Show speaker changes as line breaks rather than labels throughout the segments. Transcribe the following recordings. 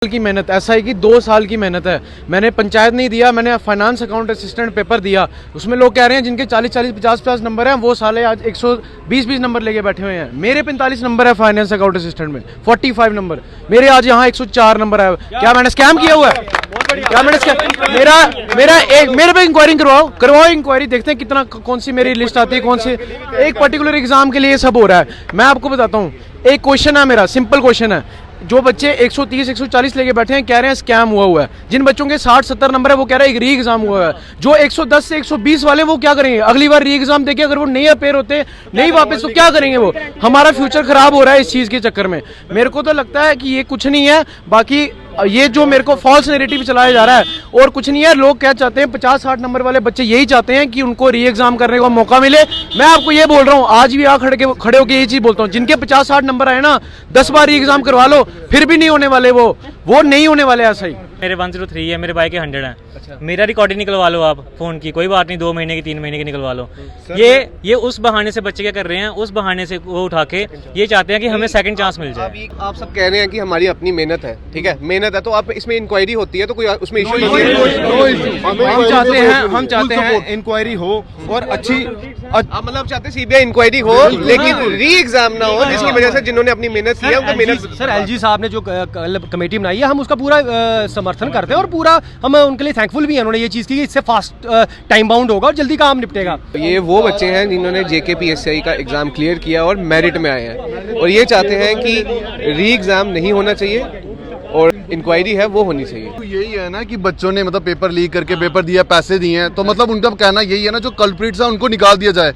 की मेहनत, ऐसा है कि 2 साल की मेहनत है। मैंने पंचायत नहीं दिया, मैंने फाइनेंस अकाउंट असिस्टेंट पेपर दिया। उसमें लोग कह रहे हैं जिनके 40-40, 50-50 नंबर हैं वो साले आज 120-20 नंबर लेके बैठे हुए हैं। मेरे 45 नंबर है फाइनेंस अकाउंट असिस्टेंट में, 45 नंबर। मेरे आज यहाँ 104 नंबर है। क्या मैंने स्कैम किया हुआ है? क्या मैंने मेरे पे इंक्वायरी करवाओ इंक्वायरी, देखते हैं कितना, कौन सी मेरी लिस्ट आती है, कौन सी एक पर्टिकुलर एग्जाम के लिए सब हो रहा है। मैं आपको बताता हूँ, एक क्वेश्चन है मेरा, सिंपल क्वेश्चन है। जो बच्चे 130 140 लेके बैठे हैं कह रहे हैं स्कैम हुआ है। जिन बच्चों के 60-70 नंबर है वो कह रहे हैं एक री एग्जाम हुआ है। जो 110 से 120 वाले वो क्या करेंगे? अगली बार री एग्जाम देके अगर वो नहीं अपेयर होते, नहीं वापस, तो क्या करेंगे वो? हमारा फ्यूचर खराब हो रहा है इस चीज के चक्कर में। मेरे को तो लगता है कि ये कुछ नहीं है, बाकी ये जो मेरे को फॉल्स नैरेटिव चलाया जा रहा है और कुछ नहीं है। लोग क्या चाहते हैं, 50-60 नंबर वाले बच्चे यही चाहते हैं कि उनको री एग्जाम करने का मौका मिले। मैं आपको ये बोल रहा हूँ, आज भी खड़े होकर यही चीज बोलता हूँ, जिनके 50-60 नंबर आए ना, 10 बार री एग्जाम करवा लो, फिर भी नहीं होने वाले वो नहीं होने वाले। ऐसा ही
मेरे 103 है, मेरे भाई के 100 है। अच्छा। मेरा रिकॉर्डिंग निकलवा लो आप फोन की, कोई बात नहीं, 2 महीने की 3 महीने की निकलवा लो। ये उस बहाने से बच्चे क्या कर रहे हैं, उस बहाने से वो उठा के ये चाहते हैं कि हमें सेकंड चांस मिल जाए।
आप सब कह रहे हैं कि हमारी अपनी मेहनत है, ठीक है, मेहनत है, तो आप इसमें इंक्वायरी होती है तो कोई उसमें इशू नहीं है।
हम चाहते हैं इंक्वायरी हो और अच्छी,
मतलब चाहते हैं सीबीआई इंक्वायरी हो, लेकिन री एग्जाम ना हो, जिसकी वजह से जिन्होंने अपनी मेहनत की है उनको मेहनत।
सर एलजी साहब ने जो कमेटी बनाई है, हम उसका पूरा समर्थन करते हैं और पूरा हम उनके लिए थैंकफुल भी हैं। उन्होंने ये चीज़ की, इससे फास्ट टाइम बाउंड होगा और जल्दी काम निपटेगा।
ये वो बच्चे हैं जिन्होंने JKPSCI का एग्जाम क्लियर किया और मेरिट में आए हैं, और ये चाहते हैं कि री एग्जाम नहीं होना चाहिए और इंक्वायरी है वो होनी चाहिए।
तो यही है ना कि बच्चों ने मतलब पेपर लीक करके पेपर दिया, पैसे दिए हैं, तो मतलब उनका कहना यही है ना, जो कल्प्रिट्स हैं उनको निकाल दिया जाए।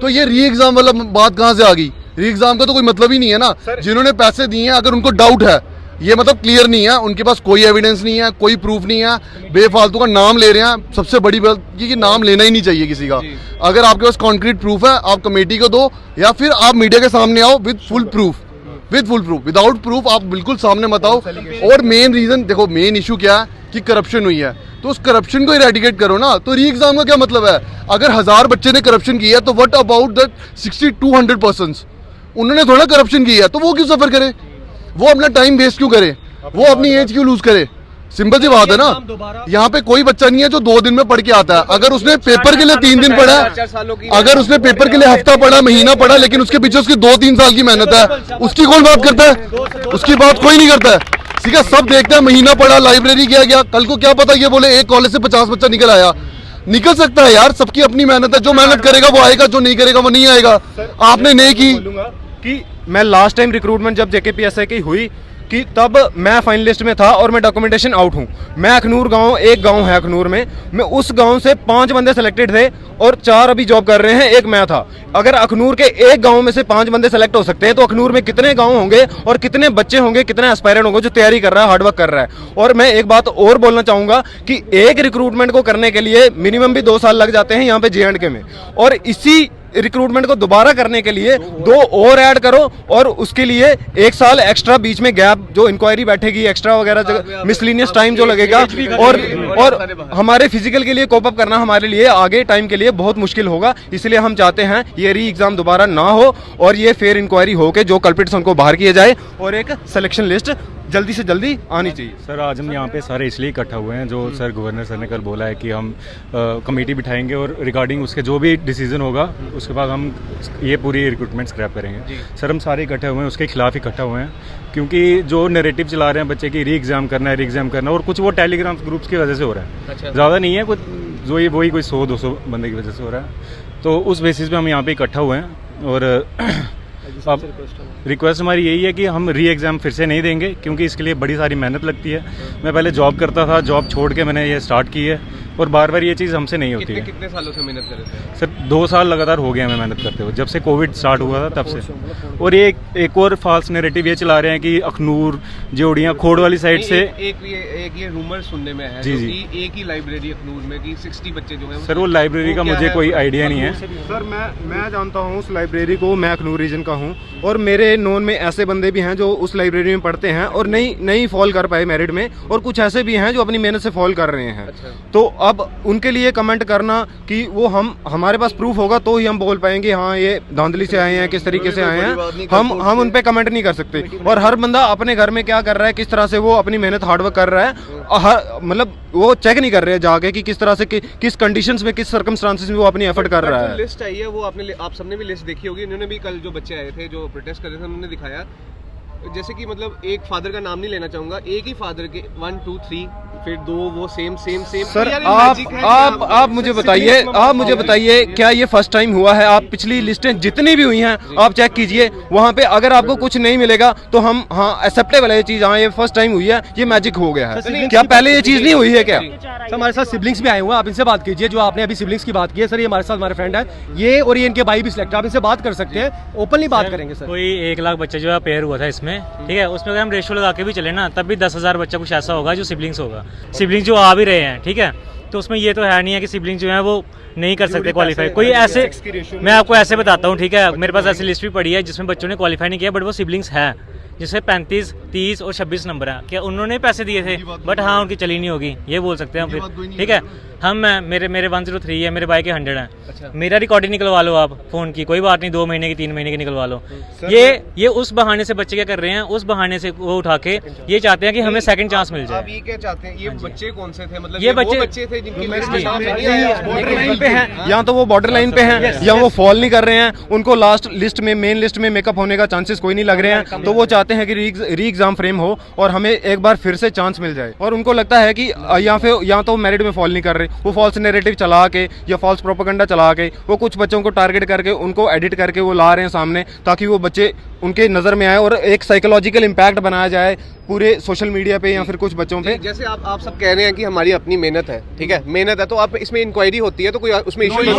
तो ये री एग्जाम वाला बात कहाँ से आ गई? री एग्जाम का तो कोई मतलब ही नहीं है ना। जिन्होंने पैसे दिए हैं, अगर उनको डाउट है, ये मतलब क्लियर नहीं है, उनके पास कोई एविडेंस नहीं है, कोई प्रूफ नहीं है, बेफालतू का नाम ले रहे हैं। सबसे बड़ी बात ये कि नाम लेना ही नहीं चाहिए किसी का। अगर आपके पास कॉन्क्रीट प्रूफ है, आप कमेटी को दो, या फिर आप मीडिया के सामने आओ with full proof. Without proof आप बिल्कुल सामने मत आओ। और मेन रीजन देखो, मेन इशू क्या है कि करप्शन हुई है, तो उस करप्शन को इरेडिकेट करो ना। तो री एग्जाम का क्या मतलब है? अगर 1000 बच्चे ने करप्शन किया तो व्हाट अबाउट दैट 60-200 पर्सन्स? उन्होंने थोड़ा करप्शन किया है, तो वो क्यों सफर करे? वो अपना टाइम वेस्ट क्यों करे? वो अपनी एज क्यों लूज करे? सिंपल सी बात है ना। यहाँ पे कोई बच्चा नहीं है जो 2 दिन में पढ़ के आता है। अगर उसने पेपर के लिए 3 दिन पढ़ा, अगर उसने पेपर के लिए हफ्ता पढ़ा, महीना पढ़ा, लेकिन उसके पीछे उसकी 2-3 साल की मेहनत है, उसकी कौन बात करता है? उसकी बात कोई नहीं करता है। ठीक है, सब देखते हैं महीना पढ़ा, लाइब्रेरी गया। कल को क्या पता ये बोले एक कॉलेज से 50 बच्चा निकल आया। निकल सकता है यार, सबकी अपनी मेहनत है। जो मेहनत करेगा वो आएगा, जो नहीं करेगा वो नहीं आएगा। आपने नहीं की
कि मैं लास्ट टाइम रिक्रूटमेंट जब JKPSCI की हुई कि तब मैं फाइनलिस्ट में था और मैं डॉक्यूमेंटेशन आउट हूँ। मैं अखनूर गांव, एक गांव है अखनूर में, मैं उस गांव से 5 बंदे सेलेक्टेड थे और 4 अभी जॉब कर रहे हैं, एक मैं था। अगर अखनूर के एक गांव में से 5 बंदे सेलेक्ट हो सकते हैं तो अखनूर में कितने गांव होंगे और कितने बच्चे होंगे, कितने एस्पायरेंट होंगे जो तैयारी कर रहा है, हार्डवर्क कर रहा है। और मैं एक बात और बोलना चाहूँगा कि एक रिक्रूटमेंट को करने के लिए मिनिमम भी 2 साल लग जाते हैं यहाँ पे J&K में, और इसी रिक्रूटमेंट को दोबारा करने के लिए 2 और ऐड करो और उसके लिए 1 साल एक्स्ट्रा बीच में गैप, जो इंक्वायरी बैठेगी एक्स्ट्रा वगैरह, मिसलिनियस टाइम जो लगेगा, और हमारे फिजिकल के लिए कोप अप करना हमारे लिए आगे टाइम के लिए बहुत मुश्किल होगा। इसलिए हम चाहते हैं ये री एग्जाम दोबारा ना हो और ये फेयर इंक्वायरी हो के जो कल्प्रिट्स उनको बाहर किए जाए और एक सिलेक्शन लिस्ट जल्दी से जल्दी आनी चाहिए।
सर आज हम यहाँ पे सारे इसलिए इकट्ठा हुए हैं, जो सर गवर्नर सर ने कल बोला है कि हम कमेटी बिठाएंगे और रिगार्डिंग उसके जो भी डिसीजन होगा उसके बाद हम ये पूरी रिक्रूटमेंट स्क्रैप करेंगे। सर हम सारे इकट्ठे हुए हैं, उसके खिलाफ इकट्ठा हुए हैं, क्योंकि जो नैरेटिव चला रहे हैं बच्चे की री एग्जाम करना है, और कुछ वो टेलीग्राम ग्रुप्स की वजह से हो रहा है। अच्छा। ज़्यादा नहीं है, कुछ जो ये वही कोई 100-200 बंदे की वजह से हो रहा है। तो उस बेसिस पे हम यहाँ पे इकट्ठा हुए हैं और अब रिक्वेस्ट हमारी यही है कि हम री एग्ज़ाम फिर से नहीं देंगे, क्योंकि इसके लिए बड़ी सारी मेहनत लगती है। मैं पहले जॉब करता था, जॉब छोड़ के मैंने ये स्टार्ट की है और बार बार ये चीज़ हमसे नहीं होती है।
कितने सालों से मेहनत कर रहे थे?
सर 2 साल लगातार हो गए हमें मेहनत करते हुए, जब से कोविड स्टार्ट हुआ था तब से। और ये एक और फाल्स नैरेटिव ये चला रहे हैं कि अखनूर, जोड़ियाँ, खोड़ वाली साइड से
एक ये रूमर सुनने में है
जी,
कि एक ही लाइब्रेरी अखनूर में कि 60 बच्चे जो हैं।
सर वो लाइब्रेरी का मुझे कोई आइडिया नहीं है।
सर मैं जानता हूँ उस लाइब्रेरी को, मैं अखनूर रीजन का हूँ और मेरे नोन में ऐसे बंदे भी हैं जो उस लाइब्रेरी में पढ़ते हैं और नहीं फॉल कर पाए मेरिट में, और कुछ ऐसे भी हैं जो अपनी मेहनत से फॉल कर रहे हैं। अच्छा। तो
अब उनके लिए कमेंट करना कि वो हमारे पास प्रूफ होगा तो ही हम बोल पाएंगे हाँ ये धांधली से आए हैं, किस तरीके से आए हैं, हम उन पे कमेंट नहीं कर सकते। और हर बंदा अपने घर में क्या कर रहा है, किस तरह से वो अपनी मेहनत हार्डवर्क कर रहा है, मतलब वो चेक नहीं कर रहे हैं जाके कि किस तरह से किस कंडीशंस में, किस सर्कमस्टांसेस में वो अपनी एफर्ट कर रहा है।
लिस्ट आई है वो आप सबने भी लिस्ट देखी होगी, इन्होंने भी कल जो बच्चे आए थे जो प्रोटेस्ट कर रहे थे उन्होंने दिखाया, जैसे कि मतलब एक फादर का नाम नहीं लेना चाहूंगा, एक ही फादर के 1 2 3 फिर 2 वो सेम
सर आप मुझे बताइए क्या ये फर्स्ट टाइम हुआ है? आप पिछली लिस्टें जितनी भी हुई हैं आप चेक कीजिए, वहाँ पे अगर आपको कुछ नहीं मिलेगा तो हम हाँ एक्सेप्टेबल है ये चीज़, हाँ ये फर्स्ट टाइम हुई है, ये मैजिक हो गया है। क्या पहले ये चीज़ नहीं हुई है क्या?
सर हमारे साथ सिबलिंग्स भी आए हुए हैं, आप इनसे बात कीजिए। जो आपने अभी सिबलिंग्स की बात की है सर, ये हमारे साथ हमारे फ्रेंड है ये, और ये इनके भाई भी सिलेक्ट, आप इनसे बात कर सकते हैं, ओपनली बात करेंगे सर।
कोई 1 लाख बच्चा जो है पेयर हुआ था इसमें, ठीक है, उसमें अगर हम रेशो लगा के भी चले ना तब भी 10,000 बच्चा कुछ ऐसा होगा जो सिबलिंग्स होगा। सिबलिंग्स जो आ भी रहे हैं, ठीक है, तो उसमें ये तो है नहीं है कि सिबलिंग्स जो है वो नहीं कर सकते क्वालिफाई। कोई ऐसे मैं आपको ऐसे बताता हूँ, ठीक है, मेरे पास ऐसी लिस्ट भी पड़ी है जिसमें बच्चों ने क्वालिफाई नहीं किया बट वो सिबलिंग्स है, जिसमें 35, 30 और 26 नंबर है। क्या उन्होंने पैसे दिए थे बट हाँ उनकी चली नहीं होगी, ये बोल सकते हैं हम फिर, ठीक है। हम मेरे 103 है, मेरे भाई के 100 हैं। अच्छा। मेरा रिकॉर्डिंग निकलवा लो आप फ़ोन की, कोई बात नहीं, 2 महीने की 3 महीने की निकलवा लो। ये उस बहाने से बच्चे क्या कर रहे हैं, उस बहाने से वो उठा के ये चाहते हैं कि हमें सेकंड चांस मिल जाए।
आप ये क्या चाहते हैं? ये बच्चे कौन से थे? मतलब
ये
वो बच्चे थे जिनकी लिस्ट में नाम नहीं आया?
बॉर्डर लाइन पे हैं, या तो वो बॉर्डर लाइन पे हैं या वो फॉल नहीं कर रहे हैं, उनको लास्ट लिस्ट में, मेन लिस्ट में मेकअप होने का चांसेस कोई नहीं लग रहे हैं, तो वो चाहते हैं कि री एग्जाम फ्रेम हो और हमें एक बार फिर से चांस मिल जाए। और उनको लगता है कि या तो मेरिट में फॉल नहीं कर रहे, वो फॉल्स नैरेटिव चला के या फॉल्स प्रोपेगेंडा चला के वो कुछ बच्चों को टारगेट करके उनको एडिट करके वो ला रहे हैं सामने, ताकि वो बच्चे उनके नज़र में आए और एक साइकोलॉजिकल इम्पैक्ट बनाया जाए पूरे सोशल मीडिया पे या फिर कुछ बच्चों पे।
जैसे आप सब कह रहे हैं कि हमारी अपनी मेहनत है, ठीक है, मेहनत है, तो आप इसमें इंक्वायरी होती है तो कोई उसमें इशू नहीं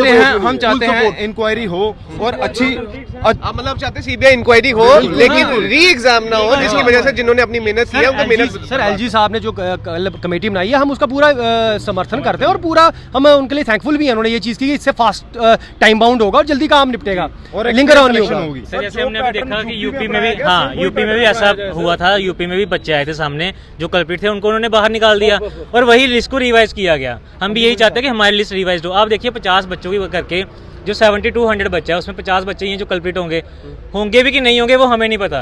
है।
हम चाहते हैं इंक्वायरी हो और अच्छी
मतलब चाहते सीबीआई इंक्वायरी हो लेकिन री एग्जाम ना हो, जिसकी वजह से जिन्होंने अपनी मेहनत की है उनको मेहनत।
सर एलजी साहब ने जो कमेटी बनाई है हम उसका पूरा समर्थन करते हैं और पूरा हम उनके लिए थैंकफुल भी हैं, उन्होंने ये चीज़ की इससे फास्ट टाइम बाउंड होगा और जल्दी काम निपटेगा और लिंगर ऑन नहीं होगी।
सर जैसे हमने अभी देखा कि यूपी में भी, हाँ यूपी में भी ऐसा हुआ था, यूपी में भी बच्चे आए थे सामने जो कल्प्रिट थे, उनको उन्होंने बाहर निकाल दिया और वही लिस्ट को रिवाइज किया गया। हम भी यही चाहते हैं कि हमारी लिस्ट रिवाइज हो। आप देखिए 50 बच्चों की करके जो 7200 बच्चा है उसमें 50 बच्चे हैं जो कल्प्रिट होंगे भी कि नहीं होंगे वो हमें नहीं पता,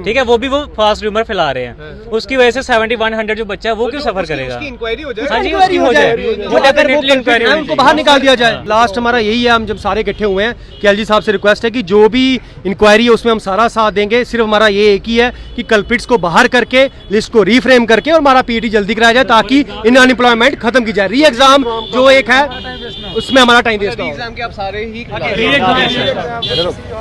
ठीक है, वो भी वो फास्ट रूमर फैला रहे हैं, उसकी वजह से 7100 जो बच्चा है वो क्यों सफर करेगा?
इंक्वायरी हो जाए,
हाँ जी उसकी हो जाए, वो डेफिनेटली इंक्वायरी होनी
उनको बाहर निकाल दिया जाए। लास्ट हमारा यही है, हम जब सारे इकट्ठे हुए हैं कि एलजी साहब से रिक्वेस्ट है कि जो भी इंक्वायरी है उसमें हम सारा साथ देंगे, सिर्फ हमारा ये एक ही है कि कल्प्रिट्स को बाहर करके लिस्ट को रीफ्रेम करके और हमारा पीटी जल्दी कराया जाए ताकि इन अनएम्प्लॉयमेंट खत्म की जाए। री एग्जाम जो एक है उसमें हमारा टाइम वेस्ट हो।
एग्जाम के आप सारे ही